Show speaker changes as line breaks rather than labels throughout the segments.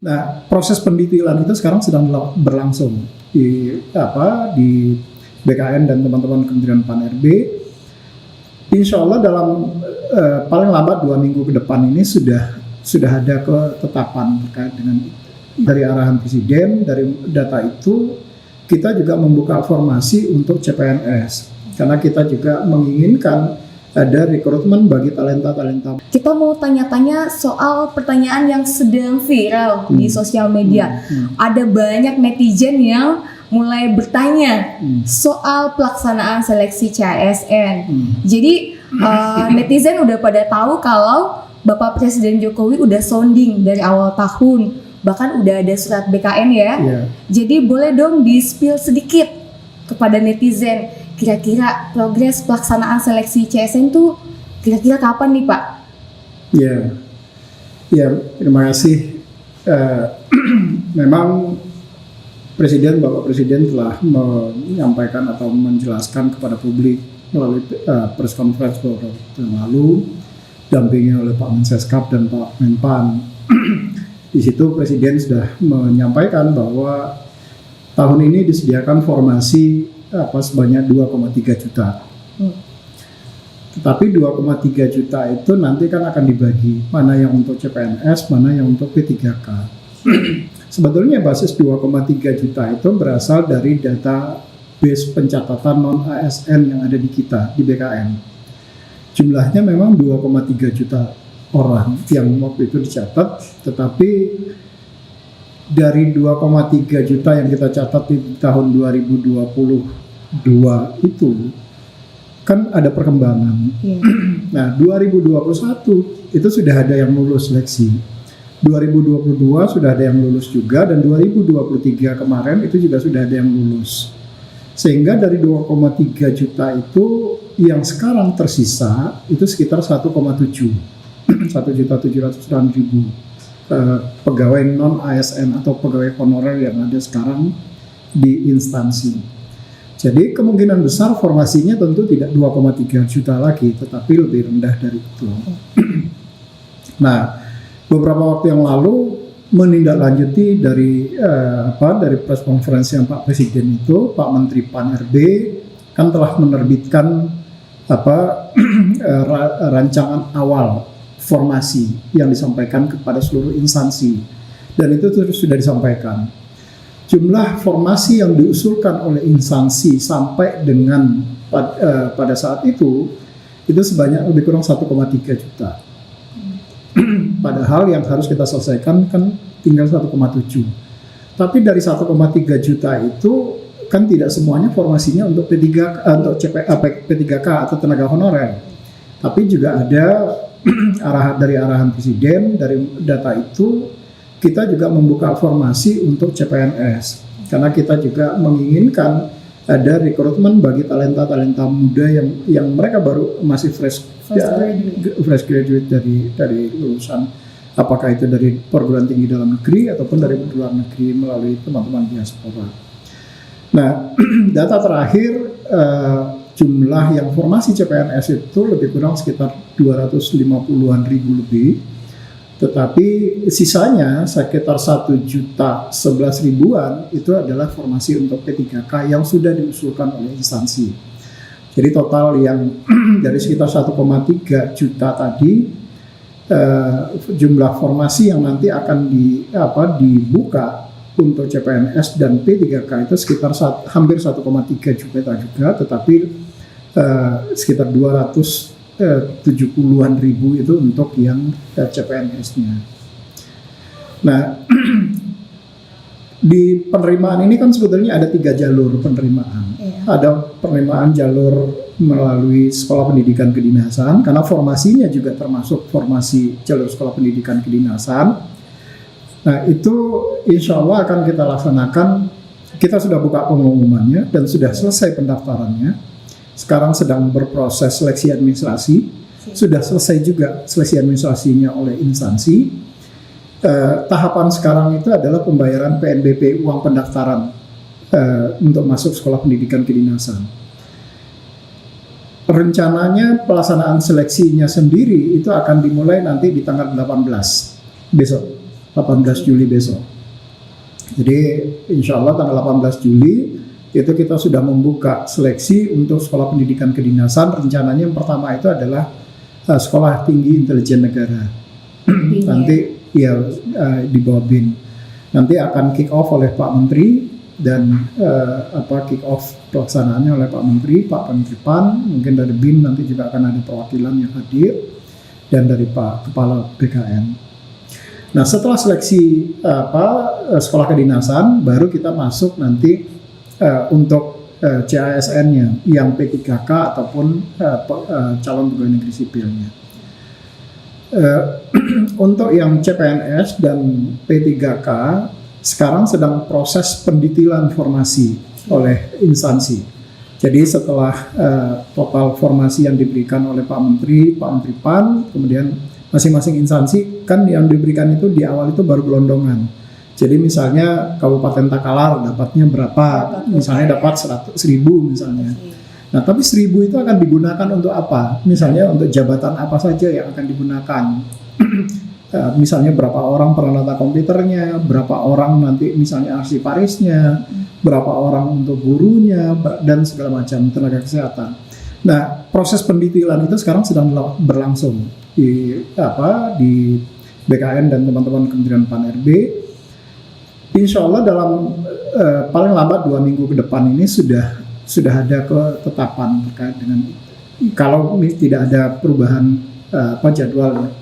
Nah, proses pendetailan itu sekarang sedang berlangsung di BKN dan teman-teman Kementerian Pan-RB. Insya Allah dalam paling lambat 2 minggu ke depan ini sudah ada ketetapan terkait dengan dari arahan Presiden. Dari data itu kita juga membuka formasi untuk CPNS karena kita juga menginginkan ada rekrutmen bagi talenta-talenta.
Kita mau tanya-tanya soal pertanyaan yang sedang viral di sosial media. Ada banyak netizen yang mulai bertanya soal pelaksanaan seleksi CASN. Jadi netizen udah pada tahu kalau Bapak Presiden Jokowi udah sounding dari awal tahun, bahkan udah ada surat BKN ya. Jadi boleh dong di-spill sedikit kepada netizen, kira-kira progres pelaksanaan seleksi CSN tuh kira-kira kapan nih Pak?
Ya, terima kasih. Memang Bapak Presiden telah menyampaikan atau menjelaskan kepada publik melalui press conference yang lalu, dampingi oleh Pak Menseskap dan Pak Menpan. Di situ Presiden sudah menyampaikan bahwa tahun ini disediakan formasi sebanyak 2,3 juta. Tetapi 2,3 juta itu nanti kan akan dibagi, mana yang untuk CPNS, mana yang untuk P3K. Sebetulnya basis 2,3 juta itu berasal dari data base pencatatan non-ASN yang ada di kita, di BKN. Jumlahnya memang 2,3 juta orang yang waktu itu dicatat, tetapi dari 2,3 juta yang kita catat di tahun 2022 itu kan ada perkembangan. Nah, 2021 itu sudah ada yang lulus seleksi. 2022 sudah ada yang lulus juga, dan 2023 kemarin itu juga sudah ada yang lulus. Sehingga dari 2,3 juta itu yang sekarang tersisa itu sekitar 1,7 1.700.000 pegawai non-ASN atau pegawai honorer yang ada sekarang di instansi. Jadi kemungkinan besar formasinya tentu tidak 2,3 juta lagi, tetapi lebih rendah dari itu. Nah, beberapa waktu yang lalu menindaklanjuti dari press conference yang Pak Presiden itu, Pak Menteri Pan-RB kan telah menerbitkan rancangan awal formasi yang disampaikan kepada seluruh instansi, dan itu terus sudah disampaikan. Jumlah formasi yang diusulkan oleh instansi sampai dengan pada saat itu sebanyak lebih kurang 1,3 juta. Padahal yang harus kita selesaikan kan tinggal 1,7. Tapi dari 1,3 juta itu kan tidak semuanya formasinya untuk P3K atau tenaga honorer. Tapi juga ada dari arahan Presiden. Dari data itu kita juga membuka formasi untuk CPNS karena kita juga menginginkan ada rekrutmen bagi talenta-talenta muda yang mereka baru masih fresh graduate dari lulusan, apakah itu dari perguruan tinggi dalam negeri ataupun dari luar negeri melalui teman-teman diaspora. Nah, data terakhir jumlah yang formasi CPNS itu lebih kurang sekitar 250-an ribu lebih, tetapi sisanya sekitar 1.011.000-an itu adalah formasi untuk P3K yang sudah diusulkan oleh instansi. Jadi total yang dari sekitar 1,3 juta tadi, jumlah formasi yang nanti akan dibuka untuk CPNS dan P3K itu sekitar hampir 1,3 juta juga, tetapi sekitar 270-an ribu itu untuk yang CPNS-nya. Nah, di penerimaan ini kan sebetulnya ada 3 jalur penerimaan. Ada penerimaan jalur melalui sekolah pendidikan kedinasan, karena formasinya juga termasuk formasi jalur sekolah pendidikan kedinasan. Nah, itu insya Allah akan kita laksanakan. Kita sudah buka pengumumannya dan sudah selesai pendaftarannya. Sekarang sedang berproses seleksi administrasi. Sudah selesai juga seleksi administrasinya oleh instansi. Tahapan sekarang itu adalah pembayaran PNBP, uang pendaftaran untuk masuk sekolah pendidikan kedinasan. Rencananya pelaksanaan seleksinya sendiri itu akan dimulai nanti di tanggal 18 besok. 18 Juli besok. Jadi insya Allah tanggal 18 Juli itu kita sudah membuka seleksi untuk sekolah pendidikan kedinasan. Rencananya yang pertama itu adalah Sekolah Tinggi Intelijen Negara. Nanti ya di bawah BIN. Nanti akan kick off oleh Pak Menteri dan kick off pelaksanaannya oleh Pak Menteri, Pak Menteri PAN, mungkin dari BIN nanti juga akan ada perwakilan yang hadir dan dari Pak Kepala BKN. Nah, setelah seleksi sekolah kedinasan, baru kita masuk nanti untuk CASN-nya yang P3K ataupun calon pegawai negeri sipilnya. Untuk yang CPNS dan P3K sekarang sedang proses pendetailan formasi oleh instansi. Jadi setelah total formasi yang diberikan oleh Pak Menteri PAN, kemudian masing-masing instansi kan yang diberikan itu di awal itu baru gelondongan. Jadi misalnya Kabupaten Takalar dapatnya berapa? Misalnya dapat 100.000 misalnya. Nah, tapi 1.000 itu akan digunakan untuk apa? Misalnya untuk jabatan apa saja yang akan digunakan. Misalnya berapa orang penata komputernya, berapa orang nanti misalnya arsiparisnya, berapa orang untuk gurunya, dan segala macam tenaga kesehatan. Nah, proses pendetailan itu sekarang sedang berlangsung di BKN dan teman-teman Kementerian PAN-RB. Insya Allah dalam paling lambat 2 minggu ke depan ini sudah ada ketetapan terkait dengan kalau tidak ada perubahan jadwal,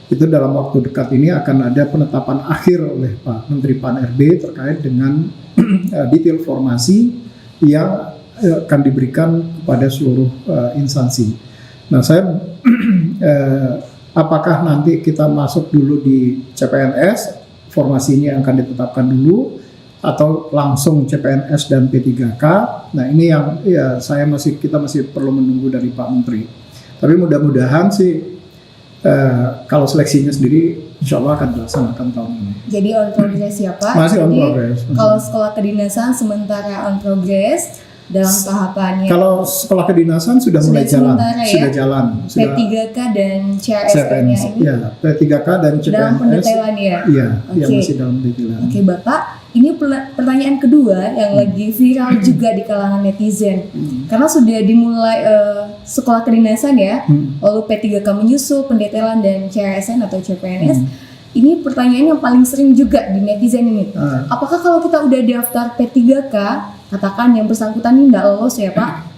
itu dalam waktu dekat ini akan ada penetapan akhir oleh Pak Menteri PAN-RB terkait dengan detail formasi yang akan diberikan kepada seluruh instansi. Nah, saya apakah nanti kita masuk dulu di CPNS, formasi ini akan ditetapkan dulu, atau langsung CPNS dan P3K. Nah, ini yang ya kita masih perlu menunggu dari Pak Menteri. Tapi mudah-mudahan sih kalau seleksinya sendiri insya Allah akan dilaksanakan tahun ini.
Jadi on progress ya Pak?
Masih on
Jadi,
progress.
Kalau sekolah kedinasan sementara on progress dalam tahapannya.
Kalau sekolah kedinasan sudah mulai jalan, sudah jalan.
P3K dan CPNS ini.
Ya, P3K dan CPNS.
Dalam pendetailan ya.
Iya, yang masih dalam pendetailan.
Oke, Bapak. Ini pertanyaan kedua yang lagi viral juga di kalangan netizen. Karena sudah dimulai sekolah kedinasan ya, lalu P3K menyusul pendetailan dan CASN atau CPNS. Ini pertanyaan yang paling sering juga di netizen ini. Apakah kalau kita udah daftar P3K, katakan yang bersangkutan ini nggak lolos ya Pak,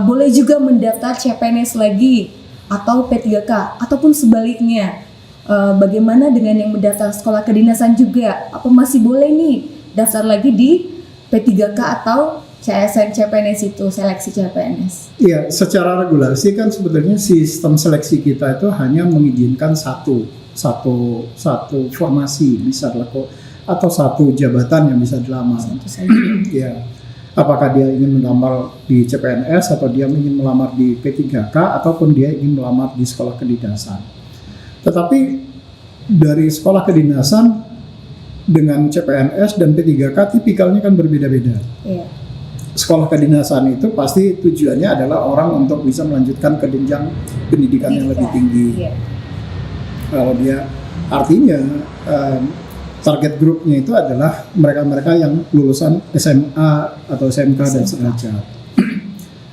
boleh juga mendaftar CPNS lagi atau P3K ataupun sebaliknya? Bagaimana dengan yang mendaftar sekolah kedinasan juga? Apa masih boleh nih daftar lagi di P3K atau CSN CPNS itu, seleksi CPNS?
Iya, secara regulasi kan sebetulnya sistem seleksi kita itu hanya mengizinkan satu formasi bisa dilakukan atau satu jabatan yang bisa dilamar.
Satu saja.
Ya. Apakah dia ingin melamar di CPNS atau dia ingin melamar di P3K ataupun dia ingin melamar di sekolah kedinasan. Tetapi dari sekolah kedinasan dengan CPNS dan P3K tipikalnya kan berbeda-beda.
Yeah.
Sekolah kedinasan itu pasti tujuannya adalah orang untuk bisa melanjutkan ke jenjang pendidikan yang lebih tinggi. Yeah. Kalau dia artinya target grupnya itu adalah mereka-mereka yang lulusan SMA atau SMK dan sederajat.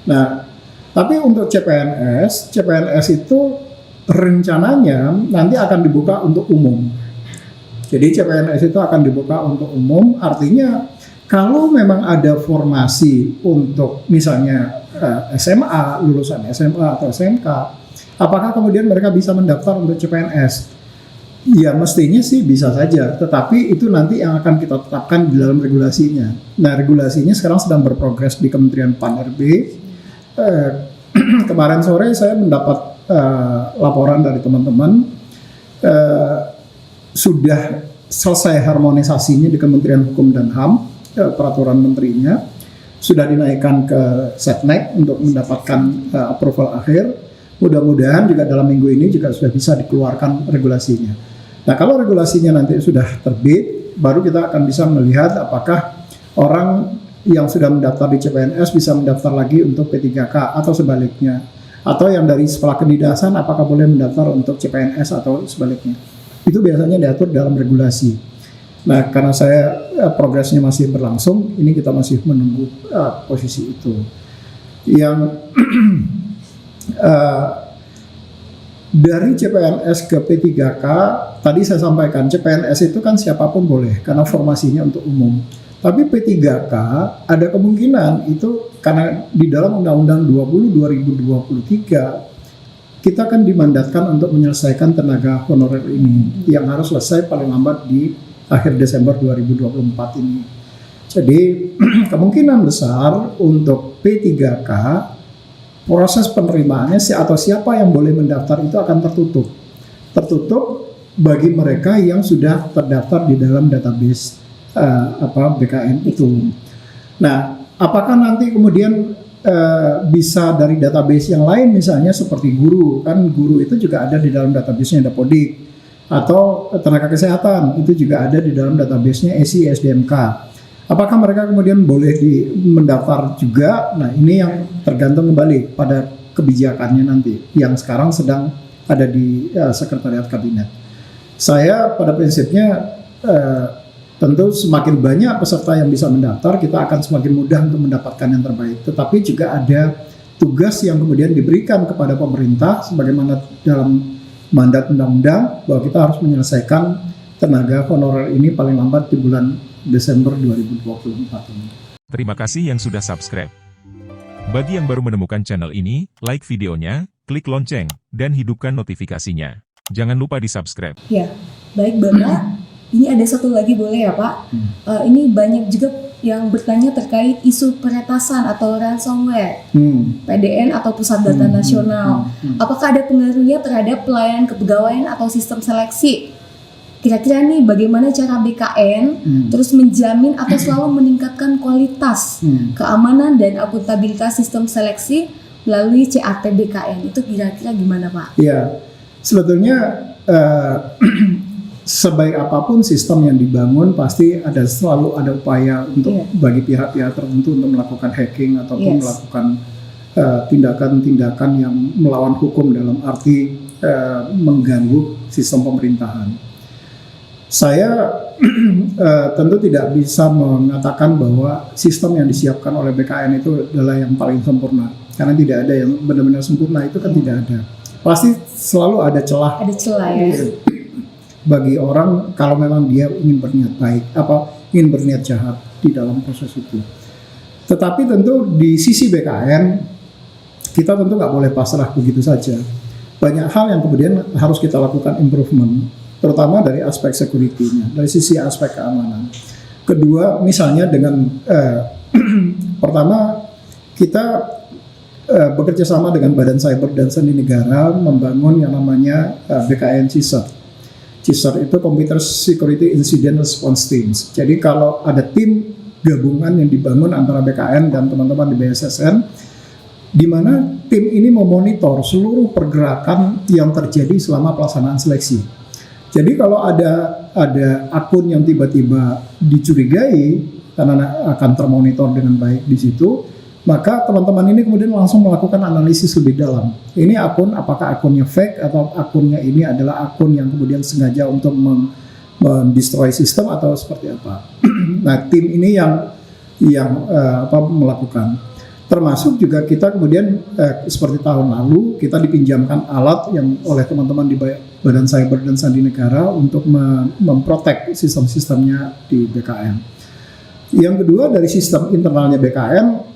Nah, tapi untuk CPNS itu rencananya nanti akan dibuka untuk umum. Jadi CPNS itu akan dibuka untuk umum, artinya kalau memang ada formasi untuk misalnya SMA, lulusan SMA atau SMK, apakah kemudian mereka bisa mendaftar untuk CPNS? Ya mestinya sih bisa saja, tetapi itu nanti yang akan kita tetapkan di dalam regulasinya. Nah, regulasinya sekarang sedang berprogres di Kementerian PAN-RB. Kemarin sore saya mendapat laporan dari teman-teman sudah selesai harmonisasinya di Kementerian Hukum dan HAM, peraturan menterinya sudah dinaikkan ke Setnek untuk mendapatkan approval akhir. Mudah-mudahan juga dalam minggu ini juga sudah bisa dikeluarkan regulasinya. Nah, kalau regulasinya nanti sudah terbit, baru kita akan bisa melihat apakah orang yang sudah mendaftar di CPNS bisa mendaftar lagi untuk P3K atau sebaliknya. Atau yang dari sekolah kedinasan apakah boleh mendaftar untuk CPNS atau sebaliknya. Itu biasanya diatur dalam regulasi. Nah, karena progresnya masih berlangsung, ini kita masih menunggu posisi itu. Yang dari CPNS ke P3K, tadi saya sampaikan CPNS itu kan siapapun boleh karena formasinya untuk umum. Tapi P3K ada kemungkinan itu karena di dalam Undang-Undang 20 2023 kita kan dimandatkan untuk menyelesaikan tenaga honorer ini yang harus selesai paling lambat di akhir Desember 2024 ini. Jadi kemungkinan besar untuk P3K proses penerimaannya atau siapa yang boleh mendaftar itu akan tertutup bagi mereka yang sudah terdaftar di dalam database BKN itu. Nah, apakah nanti kemudian bisa dari database yang lain, misalnya seperti guru, kan guru itu juga ada di dalam database-nya Dapodik, atau tenaga kesehatan itu juga ada di dalam database-nya ESI SDMK. Apakah mereka kemudian boleh mendaftar juga? Nah, ini yang tergantung kembali pada kebijakannya nanti, yang sekarang sedang ada di Sekretariat Kabinet. Saya pada prinsipnya tentu semakin banyak peserta yang bisa mendaftar, kita akan semakin mudah untuk mendapatkan yang terbaik. Tetapi juga ada tugas yang kemudian diberikan kepada pemerintah, sebagaimana dalam mandat undang-undang, bahwa kita harus menyelesaikan tenaga honorer ini paling lambat di bulan Desember 2024 ini.
Terima kasih yang sudah subscribe. Bagi yang baru menemukan channel ini, like videonya, klik lonceng, dan hidupkan notifikasinya. Jangan lupa di-subscribe.
Ya, baik Bapak. Ini ada satu lagi boleh ya Pak? Ini banyak juga yang bertanya terkait isu peretasan atau ransomware, PDN atau Pusat Data Nasional. Apakah ada pengaruhnya terhadap pelayanan kepegawaian atau sistem seleksi? Kira-kira nih bagaimana cara BKN terus menjamin atau selalu meningkatkan kualitas, keamanan dan akuntabilitas sistem seleksi melalui CAT BKN, itu kira-kira gimana Pak?
Ya, sebetulnya sebaik apapun sistem yang dibangun pasti selalu ada upaya untuk bagi pihak-pihak tertentu untuk melakukan hacking ataupun melakukan tindakan-tindakan yang melawan hukum dalam arti mengganggu sistem pemerintahan. Saya tentu tidak bisa mengatakan bahwa sistem yang disiapkan oleh BKN itu adalah yang paling sempurna, karena tidak ada yang benar-benar sempurna, itu kan tidak ada. Pasti selalu ada celah.
Ada celah ya.
Bagi orang kalau memang dia ingin berniat baik, ingin berniat jahat di dalam proses itu. Tetapi tentu di sisi BKN kita tentu nggak boleh pasrah begitu saja. Banyak hal yang kemudian harus kita lakukan improvement, terutama dari aspek security-nya, dari sisi aspek keamanan. Kedua, misalnya dengan pertama kita bekerja sama dengan Badan Cyber dan Sandi Negara membangun yang namanya BKN CISR. CISR itu Computer Security Incident Response Teams. Jadi kalau ada tim gabungan yang dibangun antara BKN dan teman-teman di BSSN, di mana tim ini memonitor seluruh pergerakan yang terjadi selama pelaksanaan seleksi. Jadi kalau ada akun yang tiba-tiba dicurigai karena akan termonitor dengan baik di situ, maka teman-teman ini kemudian langsung melakukan analisis lebih dalam. Ini akun, apakah akunnya fake atau akunnya ini adalah akun yang kemudian sengaja untuk mendestroy sistem atau seperti apa. Nah, tim ini yang melakukan. Termasuk juga kita kemudian seperti tahun lalu kita dipinjamkan alat yang oleh teman-teman di Badan Cyber dan Sandi Negara untuk memprotek sistem-sistemnya di BKN. Yang kedua, dari sistem internalnya BKN,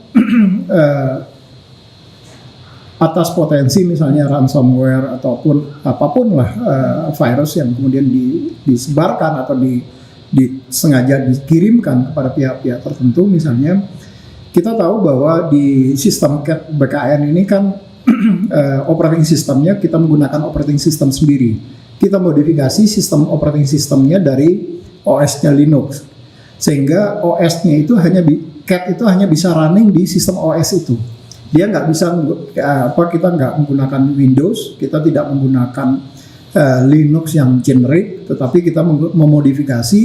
atas potensi misalnya ransomware ataupun apapun lah virus yang kemudian disebarkan atau sengaja dikirimkan kepada pihak-pihak tertentu, misalnya kita tahu bahwa di sistem BKN ini kan operating sistemnya kita menggunakan operating system sendiri. Kita modifikasi sistem operating sistemnya dari OS-nya Linux, sehingga OS-nya itu CAT itu hanya bisa running di sistem OS itu. Dia nggak bisa kita nggak menggunakan Windows, kita tidak menggunakan Linux yang generic, tetapi kita memodifikasi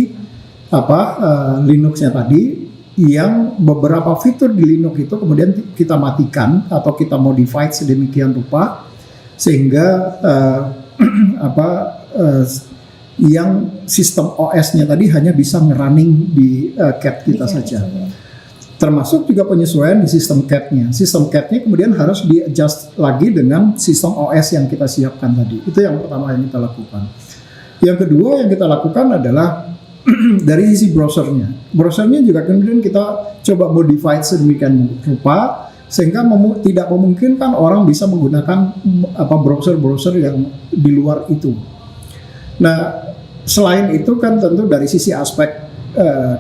Linux-nya tadi, yang beberapa fitur di Linux itu kemudian kita matikan atau kita modified sedemikian rupa sehingga yang sistem OS-nya tadi hanya bisa nge-running di CAD kita saja. Termasuk juga penyesuaian di sistem CAD-nya. Sistem CAD-nya kemudian harus di-adjust lagi dengan sistem OS yang kita siapkan tadi. Itu yang pertama yang kita lakukan. Yang kedua yang kita lakukan adalah dari sisi browsernya. Browsernya juga kemudian kita coba modify sedemikian rupa sehingga tidak memungkinkan orang bisa menggunakan browser-browser yang di luar itu. Nah, selain itu kan tentu dari sisi aspek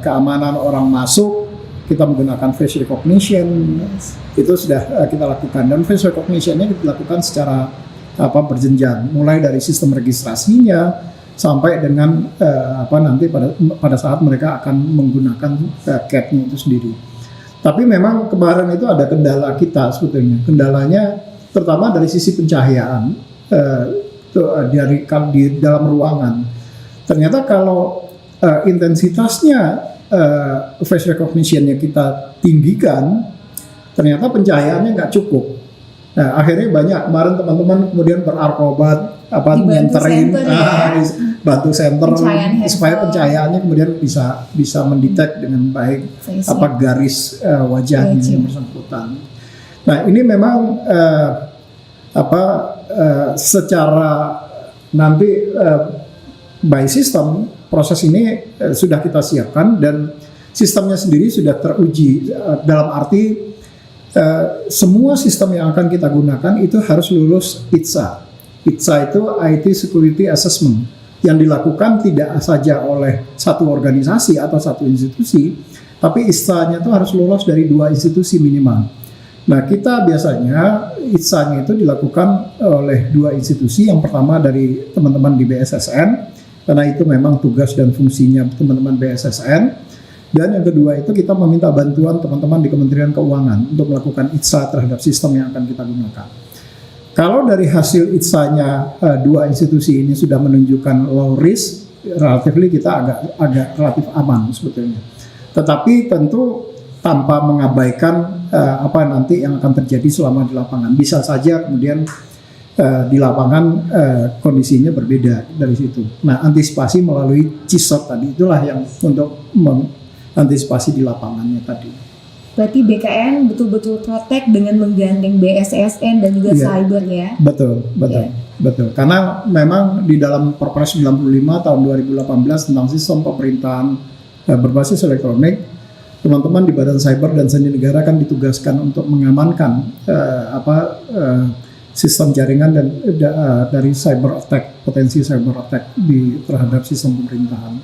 keamanan orang masuk, kita menggunakan face recognition, itu sudah kita lakukan, dan face recognition-nya kita lakukan secara berjenjang, mulai dari sistem registrasinya sampai dengan nanti pada saat mereka akan menggunakan CAD-nya itu sendiri. Tapi memang kemarin itu ada kendala kita sebetulnya. Kendalanya pertama dari sisi pencahayaan di dalam ruangan. Ternyata kalau intensitasnya face recognition-nya kita tinggikan, ternyata pencahayaannya nggak cukup. Nah, akhirnya banyak kemarin teman-teman kemudian berarkobat nyenterin bantu center supaya pencahayaannya kemudian bisa mendetek dengan baik garis wajahnya yang bersangkutan. Nah, ini memang secara nanti by system proses ini sudah kita siapkan dan sistemnya sendiri sudah teruji dalam arti semua sistem yang akan kita gunakan itu harus lulus ITSA. ITSA itu IT Security Assessment yang dilakukan tidak saja oleh satu organisasi atau satu institusi, tapi ITSA-nya itu harus lulus dari 2 institusi minimal. Nah, kita biasanya ITSA-nya itu dilakukan oleh 2 institusi. Yang pertama dari teman-teman di BSSN, karena itu memang tugas dan fungsinya teman-teman BSSN. Dan yang kedua itu kita meminta bantuan teman-teman di Kementerian Keuangan untuk melakukan ITSA terhadap sistem yang akan kita gunakan. Kalau dari hasil ITSA-nya 2 institusi ini sudah menunjukkan low risk, relatively kita agak relatif aman sebetulnya. Tetapi tentu tanpa mengabaikan nanti yang akan terjadi selama di lapangan. Bisa saja kemudian di lapangan kondisinya berbeda dari situ. Nah, antisipasi melalui CISOT tadi itulah yang untuk mengantisipasi di lapangannya tadi.
Berarti BKN betul-betul protect dengan menggandeng BSSN dan juga cyber ya? Betul. Karena memang di dalam Perpres 95 tahun 2018 tentang sistem pemerintahan berbasis elektronik, teman-teman di Badan Cyber dan Sandi Negara kan ditugaskan untuk mengamankan sistem jaringan dan dari cyber attack, potensi cyber attack terhadap sistem pemerintahan.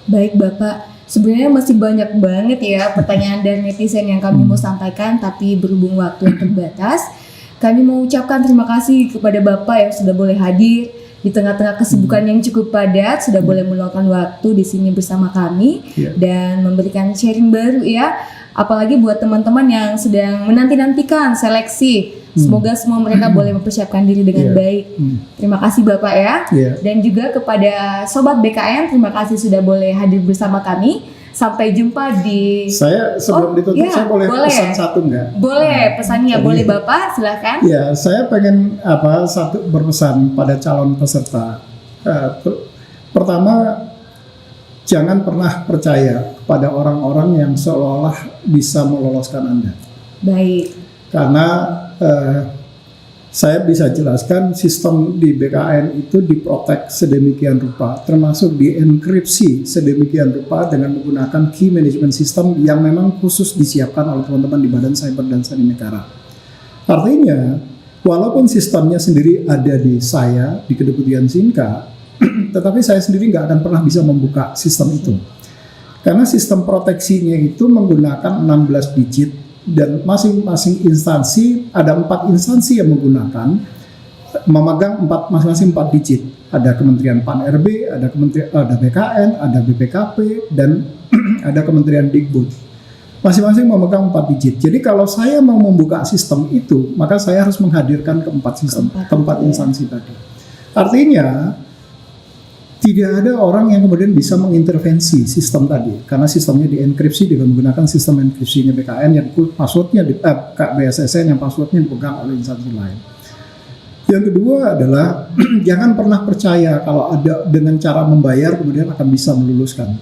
Baik Bapak, sebenarnya masih banyak banget ya pertanyaan dari netizen yang kami mau sampaikan, tapi berhubung waktu yang terbatas, kami mau ucapkan terima kasih kepada Bapak yang sudah boleh hadir di tengah-tengah kesibukan yang cukup padat, sudah boleh meluangkan waktu di sini bersama kami dan memberikan sharing baru ya. Apalagi buat teman-teman yang sedang menanti-nantikan seleksi. Semoga semua mereka boleh mempersiapkan diri dengan baik. Terima kasih Bapak ya. Dan juga kepada Sobat BKN, terima kasih sudah boleh hadir bersama kami. Sampai jumpa di...
Saya sebelum ditutup, saya boleh pesan satu nggak?
Boleh, pesannya boleh Bapak, silakan.
Ya, saya pengen berpesan pada calon peserta. Pertama, jangan pernah percaya pada orang-orang yang seolah-olah bisa meloloskan Anda.
Baik.
Karena saya bisa jelaskan sistem di BKN itu diprotek sedemikian rupa, termasuk dienkripsi sedemikian rupa dengan menggunakan key management system yang memang khusus disiapkan oleh teman-teman di Badan Cyber dan Sandi Negara. Artinya, walaupun sistemnya sendiri ada di saya, di Kedeputian Sinka, tetapi saya sendiri nggak akan pernah bisa membuka sistem itu. Karena sistem proteksinya itu menggunakan 16 digit, dan masing-masing instansi, ada 4 instansi yang memegang masing-masing 4 digit. Ada Kementerian Pan-RB, ada BKN, ada BPKP, dan ada Kementerian Dikbud. Masing-masing memegang 4 digit. Jadi kalau saya mau membuka sistem itu, maka saya harus menghadirkan keempat instansi tadi. Artinya, tidak ada orang yang kemudian bisa mengintervensi sistem tadi, karena sistemnya dienkripsi dengan menggunakan sistem enkripsinya BKN yang passwordnya BSSN yang passwordnya dipegang oleh instansi lain. Yang kedua adalah jangan pernah percaya kalau ada dengan cara membayar kemudian akan bisa meluluskan.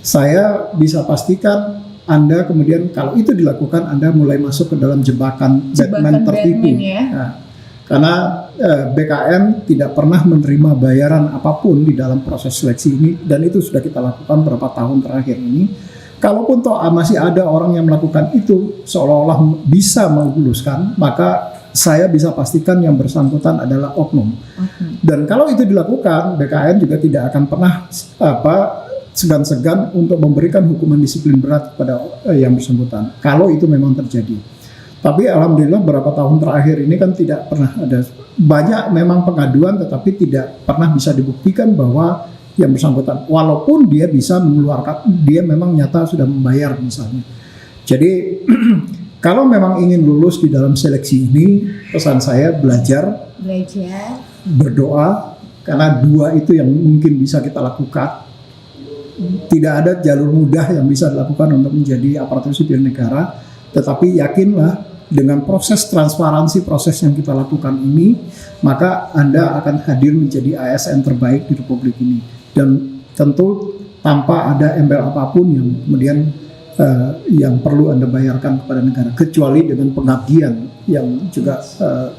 Saya bisa pastikan Anda kemudian kalau itu dilakukan Anda mulai masuk ke dalam jebakan Batman tertipu.
Ya?
Nah, karena BKN tidak pernah menerima bayaran apapun di dalam proses seleksi ini dan itu sudah kita lakukan beberapa tahun terakhir ini. Kalaupun toh masih ada orang yang melakukan itu seolah-olah bisa meluluskan, maka saya bisa pastikan yang bersangkutan adalah oknum. Dan kalau itu dilakukan, BKN juga tidak akan pernah segan-segan untuk memberikan hukuman disiplin berat kepada yang bersangkutan. Kalau itu memang terjadi. Tapi alhamdulillah beberapa tahun terakhir ini kan tidak pernah ada, banyak memang pengaduan tetapi tidak pernah bisa dibuktikan bahwa yang bersangkutan, walaupun dia bisa mengeluarkan, dia memang nyata sudah membayar misalnya. Jadi kalau memang ingin lulus di dalam seleksi ini, pesan saya belajar, berdoa, karena dua itu yang mungkin bisa kita lakukan. Tidak ada jalur mudah yang bisa dilakukan untuk menjadi aparatur sipil negara, tetapi yakinlah dengan proses transparansi proses yang kita lakukan ini, maka Anda akan hadir menjadi ASN terbaik di Republik ini. Dan tentu tanpa ada embel apapun yang kemudian yang perlu Anda bayarkan kepada negara, kecuali dengan pengabdian yang juga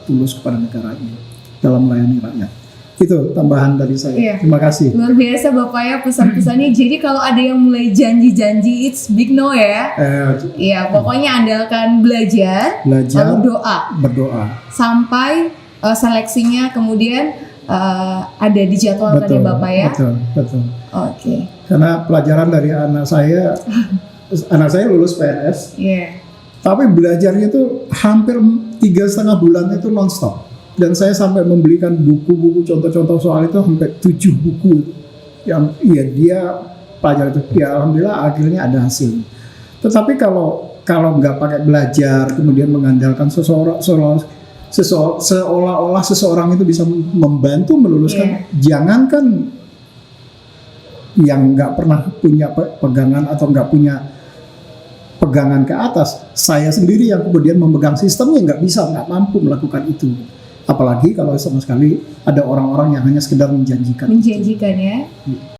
tulus kepada negara ini dalam melayani rakyat. Itu tambahan dari saya.
Iya.
Terima kasih.
Luar biasa Bapak ya pesan-pesannya. Jadi kalau ada yang mulai janji-janji, it's big no ya. Iya, pokoknya andalkan belajar, lalu berdoa sampai seleksinya kemudian ada dijadwalkan ya Bapak ya.
Betul.
Oke.
Karena pelajaran dari anak saya lulus PNS.
Iya.
Tapi belajarnya itu hampir 3,5 bulan itu nonstop. Dan saya sampai membelikan buku-buku contoh-contoh soal itu sampai 7 buku yang dia pelajari itu. Ya alhamdulillah akhirnya ada hasil. Tetapi kalau nggak pakai belajar kemudian mengandalkan seolah-olah seseorang itu bisa membantu meluluskan, jangankan yang nggak pernah punya pegangan atau nggak punya pegangan ke atas, saya sendiri yang kemudian memegang sistemnya nggak mampu melakukan itu. Apalagi kalau sama sekali ada orang-orang yang hanya sekedar menjanjikan
ya.